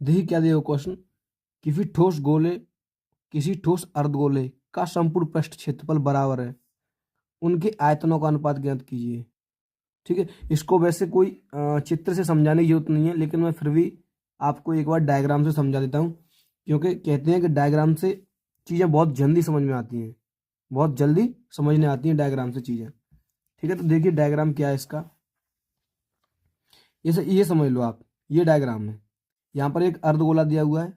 देखिए क्या दिया क्वेश्चन, किसी ठोस अर्धगोले का संपूर्ण पृष्ठ क्षेत्रफल बराबर है, उनके आयतनों का अनुपात ज्ञात कीजिए। ठीक है, इसको वैसे कोई चित्र से समझाने की जरूरत नहीं है, लेकिन मैं फिर भी आपको एक बार डायग्राम से समझा देता हूँ, क्योंकि कहते हैं कि डायग्राम से चीज़ें बहुत जल्दी समझ में आती हैं, बहुत जल्दी समझने आती हैं डायग्राम से चीज़ें। ठीक है, तो देखिए डायग्राम क्या है इसका, ये समझ लो आप, ये डायग्राम है। यहाँ पर एक अर्धगोला दिया हुआ है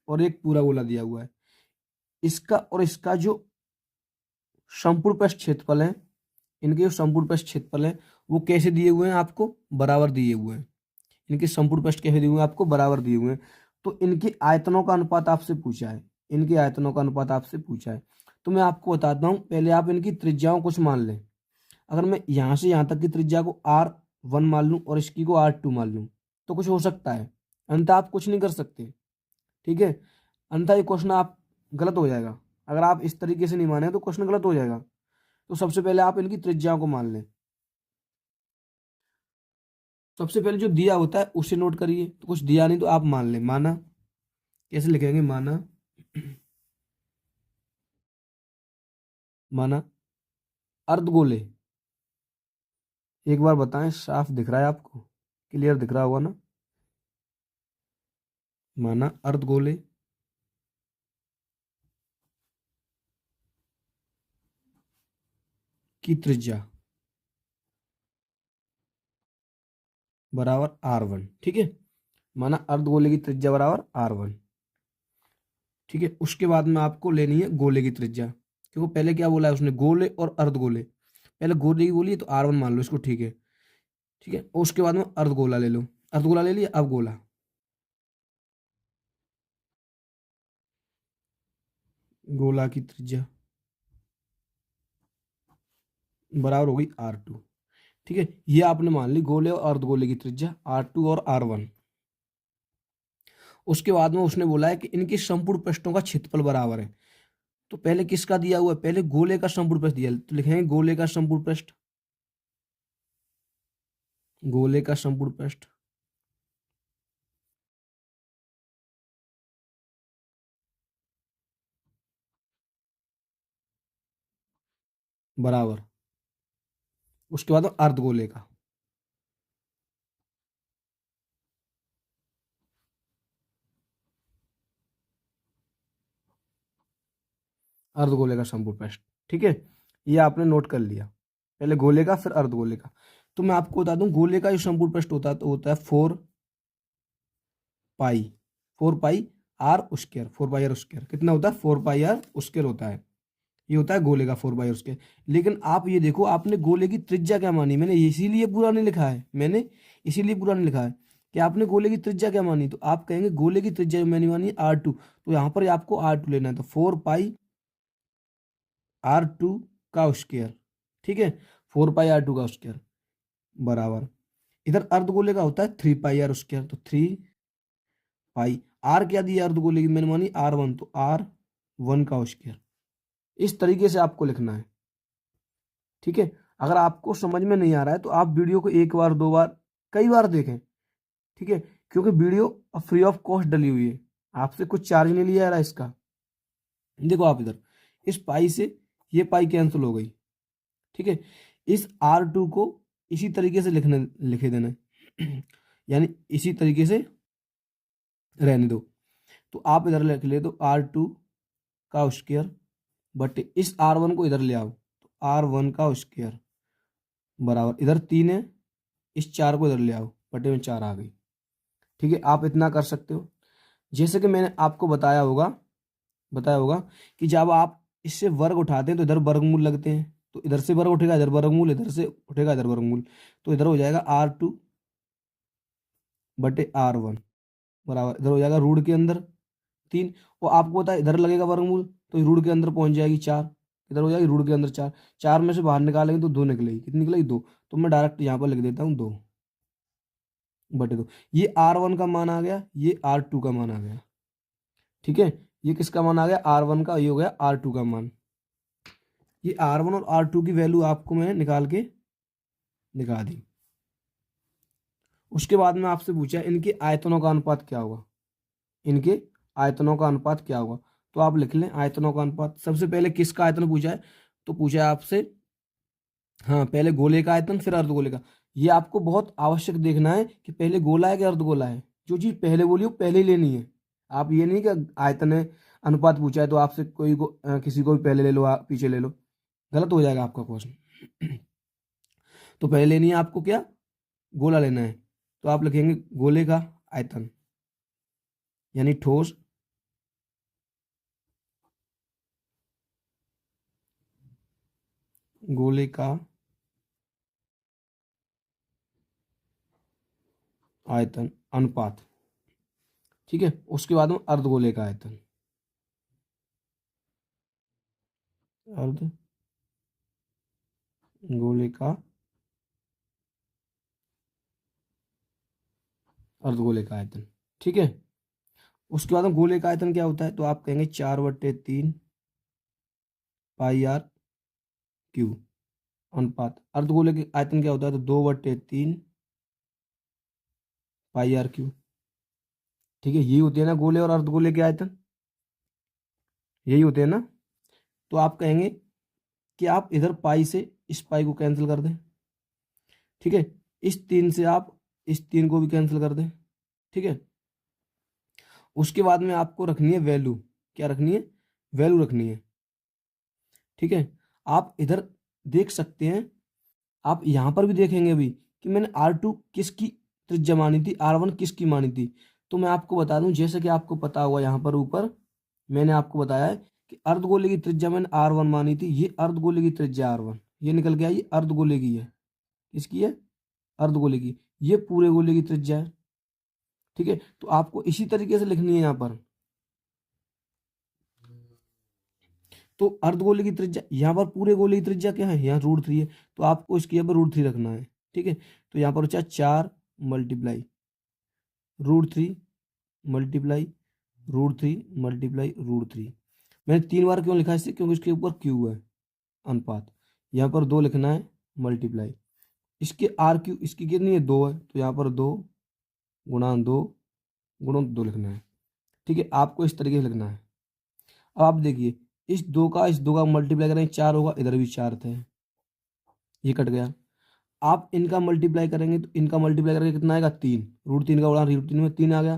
और एक पूरा गोला दिया हुआ है। इसका और इसका जो संपूर्ण पृष्ठ क्षेत्रफल है, इनके जो संपूर्ण पृष्ठ क्षेत्रफल है वो कैसे दिए हुए हैं आपको, बराबर दिए हुए हैं। इनके संपूर्ण पृष्ठ कैसे दिए हुए हैं आपको, बराबर दिए हुए हैं। तो इनके आयतनों का अनुपात आपसे पूछा है, इनके आयतनों का अनुपात आपसे पूछा है। तो मैं आपको बताता हूँ, पहले आप इनकी त्रिज्याओं कुछ मान लें। अगर मैं यहाँ से यहाँ तक की त्रिज्या को R1 मान लूँ और इसकी को R2 मान लूँ तो कुछ हो सकता है, अन्यथा आप कुछ नहीं कर सकते। ठीक है, अन्यथा ये क्वेश्चन आप गलत हो जाएगा। अगर आप इस तरीके से नहीं माने तो क्वेश्चन गलत हो जाएगा। तो सबसे पहले आप इनकी त्रिज्याओं को मान लें। सबसे पहले जो दिया होता है उसे नोट करिए, तो कुछ दिया नहीं तो आप मान लें। माना कैसे लिखेंगे, माना माना अर्धगोले, एक बार बताएं साफ दिख रहा है आपको, क्लियर दिख रहा होगा ना। माना अर्धगोले की त्रिज्या बराबर R1। ठीक है, माना अर्धगोले की त्रिज्या बराबर R1। ठीक है, उसके बाद में आपको लेनी है गोले की त्रिज्या, क्योंकि पहले क्या बोला है उसने, गोले और अर्धगोले। पहले गोले की बोली है तो R1 मान लो इसको। ठीक है, ठीक है, और उसके बाद में अर्धगोला ले लो, अर्धगोला ले लिया, अब गोला। गोला की त्रिज्या बराबर होगी R2। ठीक है, ये आपने मान ली गोले और अर्धगोले की त्रिज्या R2 और R1। उसके बाद में उसने बोला है कि इनके संपूर्ण पृष्ठों का क्षेत्रफल बराबर है। तो पहले किसका दिया हुआ है, पहले गोले का संपूर्ण पृष्ठ दिया है, तो लिखेंगे गोले का संपूर्ण पृष्ठ, गोले का संपूर्ण पृष्ठ बराबर, उसके बाद अर्धगोले का, अर्धगोले का संपूर्ण पृष्ठ। ठीक है, ये आपने नोट कर लिया, पहले गोले का फिर अर्धगोले का। तो मैं आपको बता दूं, गोले का जो संपूर्ण पृष्ठ होता है तो होता है 4 pi, 4 pi R square, 4 pi R square कितना होता है, 4 पाई आर स्क्वायर होता है। ये होता है गोले का 4 पाई आर स्क्वायर। लेकिन आप ये देखो, आपने गोले की त्रिज्या क्या मानी, मैंने इसीलिए पूरा नहीं लिखा है, मैंने इसीलिए पूरा नहीं लिखा है कि आपने गोले की त्रिज्या क्या मानी। तो आप कहेंगे गोले की त्रिज्या जो मैंने मानी R2, तो यहाँ पर आपको R2 लेना है, तो 4 पाई R2 का स्क्वायर। ठीक है, 4 पाई R2 का स्क्वायर बराबर, इधर अर्धगोले का होता है 3 पाई आर स्क्वायर, तो 3 पाई आर क्या दिया अर्धगोले की, मैंने मानी R1, तो R1 का स्क्वायर। इस तरीके से आपको लिखना है। ठीक है, अगर आपको समझ में नहीं आ रहा है तो आप वीडियो को एक बार, दो बार, कई बार देखें। ठीक है, क्योंकि वीडियो फ्री ऑफ कॉस्ट डली हुई है, आपसे कुछ चार्ज नहीं लिया जा रहा इसका। देखो आप इधर, इस पाई से ये पाई कैंसिल हो गई। ठीक है, इस R2 को इसी तरीके से लिखे देना है यानी इसी तरीके से रहने दो। तो आप इधर लिख ले दो R2 का स्क्वायर बटे इस R1 को इधर ले आओ, तो R1 का स्क्वायर बराबर, इधर 3 है, इस 4 को इधर ले आओ, बटे में 4 आ गई। ठीक है, आप इतना कर सकते हो। जैसे कि मैंने आपको बताया होगा कि जब आप इससे वर्ग उठाते हैं तो इधर वर्गमूल लगते हैं, तो इधर से वर्ग उठेगा इधर वर्गमूल, इधर से उठेगा इधर वर्गमूल, तो इधर हो जाएगा R2 बटे R1 बराबर, इधर हो जाएगा रूट के अंदर 3, और आपको पता है इधर लगेगा वर्गमूल तो रूट के अंदर पहुंच जाएगी 4, इधर हो जाएगी रूट के अंदर 4, 4 में से बाहर निकालेंगे तो 2 निकलेगी, कितनी निकलेगी 2, तो मैं डायरेक्ट यहाँ पर लिख देता हूँ 2 बटे 2। ये R1 का मान आ गया, ये R2 का मान आ गया। ठीक है, ये किसका मान आ गया, R1 का, ये हो गया R2 का मान। ये R1 और R2 की वैल्यू आपको मैंने निकाल के दिखा दी। उसके बाद में आपसे पूछा इनके आयतनों का अनुपात क्या होगा। इनके आयतनों का अनुपात क्या होगा। तो आप लिख लें आयतनों का अनुपात। सबसे पहले किसका आयतन पूछा है, तो पूछा है आपसे, हाँ, पहले गोले का आयतन फिर अर्धगोले का। ये आपको बहुत आवश्यक देखना है कि पहले गोला है कि अर्धगोला है। जो चीज पहले बोली वो पहले ही लेनी है। आप ये नहीं कि आयतन है अनुपात पूछा है तो आपसे किसी को भी पहले ले लो, पीछे ले लो, गलत हो जाएगा आपका क्वेश्चन। तो पहले लेनी है आपको क्या, गोला लेना है। तो आप लिखेंगे गोले का आयतन, यानी ठोस गोले का आयतन अनुपात। ठीक है, उसके बाद में अर्धगोले का आयतन, अर्धगोले का अर्धगोले का आयतन। ठीक है, उसके बाद में गोले का आयतन क्या होता है, तो आप कहेंगे 4/3 पाई आर क्यू अनुपात। अर्धगोले के आयतन क्या होता है, तो 2/3 पाई आर क्यू। ठीक है, यही होते हैं ना गोले और अर्धगोले के आयतन, यही होते हैं ना। तो आप कहेंगे कि आप इधर पाई से इस पाई को कैंसिल कर दें। ठीक है, इस 3 से आप इस 3 को भी कैंसिल कर दें। ठीक है, उसके बाद में आपको रखनी है वैल्यू। क्या रखनी है, वैल्यू रखनी है। ठीक है, आप इधर देख सकते हैं, आप यहां पर भी देखेंगे अभी कि मैंने R2 किसकी त्रिज्या मानी थी, R1 किसकी मानी थी। तो मैं आपको बता दूं, जैसे कि आपको पता हुआ यहाँ पर ऊपर मैंने आपको बताया है कि अर्धगोले की त्रिज्या मैंने R1 मानी थी। ये अर्धगोले की त्रिज्या R1 ये निकल गया, ये अर्धगोले की है। किसकी है, अर्धगोले की। ये पूरे गोले की त्रिज्या है। ठीक है, तो आपको इसी तरीके से लिखनी है यहाँ पर। तो अर्धगोले की त्रिज्या, यहाँ पर पूरे गोले की त्रिज्या क्या है, यहाँ √3 है, तो आपको इसके यहाँ पर √3 रखना है। ठीक है, तो यहाँ पर बचा 4 मल्टीप्लाई √3 मल्टीप्लाई √3 मल्टीप्लाई √3। मैंने 3 बार क्यों लिखा है इसे, क्योंकि इसके ऊपर क्यू है अनुपात। यहाँ पर 2 लिखना है मल्टीप्लाई इसके आर क्यू, इसकी कितनी है 2 है, तो यहाँ पर 2 गुणा 2 गुणा 2 लिखना है। ठीक है, आपको इस तरीके से लिखना है। अब आप देखिए, इस 2 का मल्टीप्लाई करेंगे 4 होगा, इधर भी 4 थे, ये कट गया। आप इनका मल्टीप्लाई करेंगे तो इनका मल्टीप्लाई करेंगे कितना आएगा, 3। √3 का उड़ा √3 में 3 आ गया,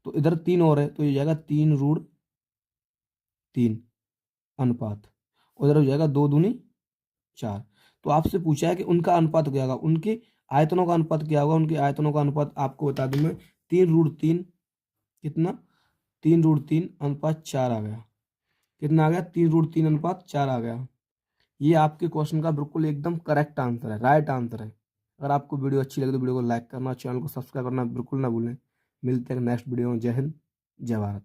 तो इधर 3 और है, तो ये जाएगा 3√3 अनुपात। उधर हो जाएगा 2 दूनी 4। तो आपसे पूछा है कि उनका अनुपात क्या होगा, उनके आयतनों का अनुपात क्या होगा। उनके आयतनों का अनुपात आपको बता दूं मैं, 3√3 कितना, 3√3 अनुपात 4 आ गया। कितना आ गया, 3√3 अनुपात 4 आ गया। ये आपके क्वेश्चन का बिल्कुल एकदम करेक्ट आंसर है, राइट आंसर है। अगर आपको वीडियो अच्छी लगे तो वीडियो को लाइक करना, चैनल को सब्सक्राइब करना बिल्कुल ना भूलें। मिलते हैं नेक्स्ट वीडियो में। जय हिंद, जय भारत।